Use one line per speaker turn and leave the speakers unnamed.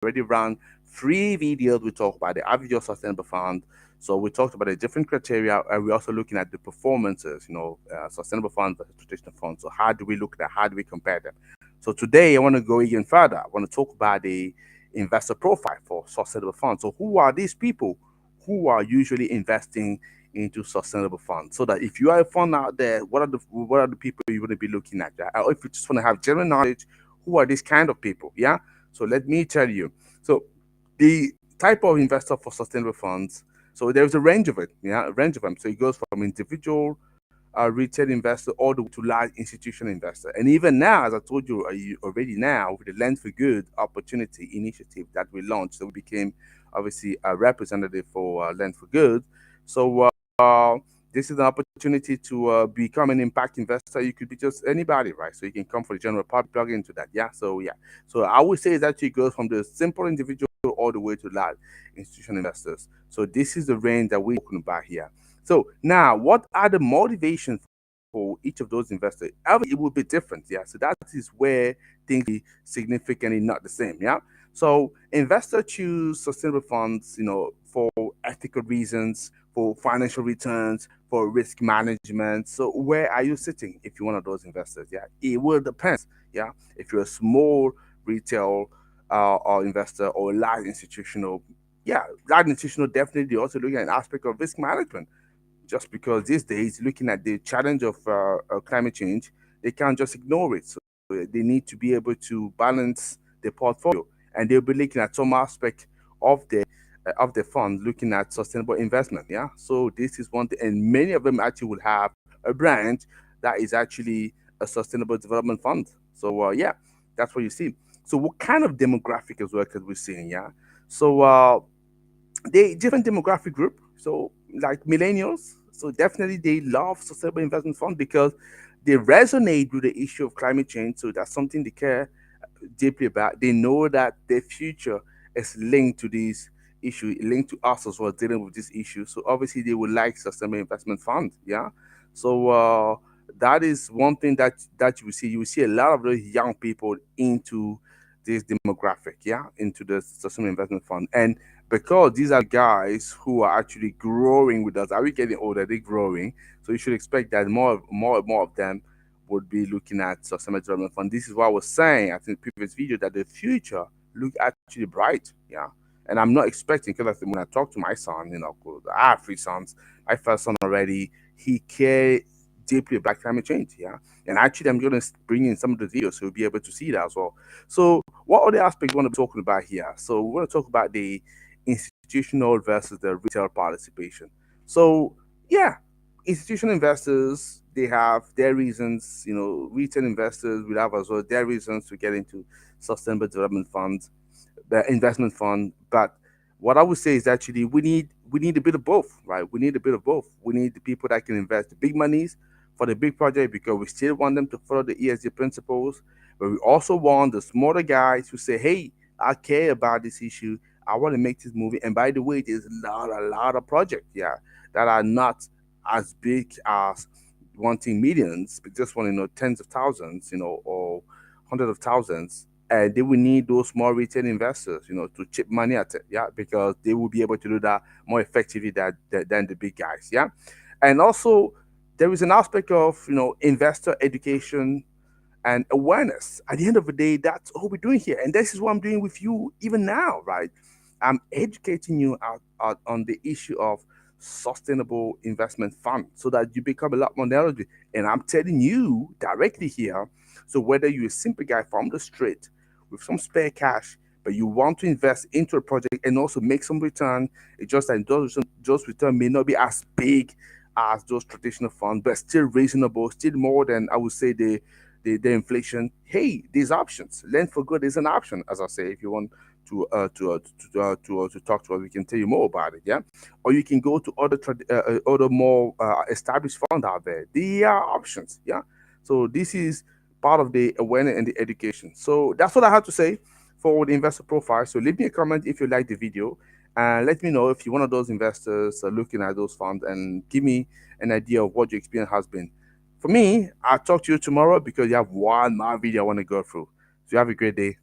already ran 3 videos. We talked about the average of sustainable fund. So we talked about the different criteria, and we're also looking at the performances, sustainable funds versus traditional funds. So how do we look at that? How do we compare them? So today I want to go even further. I want to talk about the investor profile for sustainable funds. So who are these people who are usually investing into sustainable funds? So that if you are a fund out there, what are the people you want to be looking at? Yeah? Or if you just want to have general knowledge, who are these kind of people? Yeah. So let me tell you. So the type of investor for sustainable funds. So there's a range of it. Yeah, a range of them. So it goes from individual retail investor all the way to large institutional investor. And even now, as I told you already now, with the Lend for Good opportunity initiative that we launched, so we became obviously a representative for Lend for Good. So this is an opportunity to become an impact investor. You could be just anybody, right? So you can come for the general public, plug into that. Yeah. So yeah. So I would say it actually goes from the simple individual all the way to large institutional investors. So this is the range that we're talking about here. So now, what are the motivations for each of those investors? Obviously, it will be different. Yeah. So that is where things be significantly not the same. Yeah. So investors choose sustainable funds, for ethical reasons, for financial returns, for risk management. So where are you sitting if you're one of those investors? Yeah. It will depend. Yeah. If you're a small retail or investor or large institutional, yeah, large institutional definitely also looking at an aspect of risk management, just because these days, looking at the challenge of climate change, they can't just ignore it. So they need to be able to balance their portfolio, and they'll be looking at some aspect of the fund, looking at sustainable investment. Yeah, so this is one thing, and many of them actually will have a branch that is actually a sustainable development fund. So yeah, that's what you see. So what kind of demographic as well that we're seeing? Yeah, so they different demographic group. So like millennials, so definitely they love sustainable investment fund because they resonate with the issue of climate change. So that's something they care deeply about. They know that their future is linked to this issue, linked to us as well dealing with this issue. So obviously they would like sustainable investment fund. Yeah. So that is one thing that you will see. You will see a lot of those young people into this demographic, yeah, into the sustainable investment fund. And because these are guys who are actually growing with us, are we getting older? They're growing. So you should expect that more of them would be looking at sustainable development fund. This is what I was saying, I think, the previous video, that the future look actually bright. Yeah. And I'm not expecting, because when I talk to my son, 'cause I have 3 sons. My first son already, he cared deeply about climate change. Yeah. And actually, I'm going to bring in some of the videos so you'll be able to see that as well. So, what other aspects we want to be talking about here? So, we want to talk about the institutional versus the retail participation. So, yeah, institutional investors, they have their reasons. Retail investors will have as well their reasons to get into sustainable development funds, the investment fund. But what I would say is actually we need a bit of both, right? We need a bit of both. We need the people that can invest the big monies for the big project, because we still want them to follow the ESG principles, but we also want the smaller guys who say, hey, I care about this issue. I want to make this movie. And by the way, there's a lot of projects, yeah, that are not as big as wanting millions, but just want tens of thousands, or hundreds of thousands. And they will need those small retail investors, to chip money at it, yeah, because they will be able to do that more effectively than the big guys, yeah. And also, there is an aspect of investor education and awareness. At the end of the day, that's all we're doing here. And this is what I'm doing with you even now, right? I'm educating you out on the issue of sustainable investment fund so that you become a lot more knowledgeable. And I'm telling you directly here. So whether you're a simple guy from the street with some spare cash, but you want to invest into a project and also make some return, it's just that those return may not be as big as those traditional funds, but still reasonable, still more than, I would say, the inflation. Hey, these options. Lend for Good is an option, as I say. If you want to talk to us, we can tell you more about it. Yeah, or you can go to other more established fund out there. There are options. Yeah, so this is part of the awareness and the education. So that's what I have to say for the investor profile. So leave me a comment if you like the video, and let me know if you're one of those investors looking at those funds, and give me an idea of what your experience has been. For me, I'll talk to you tomorrow because you have one more video I want to go through. So you have a great day.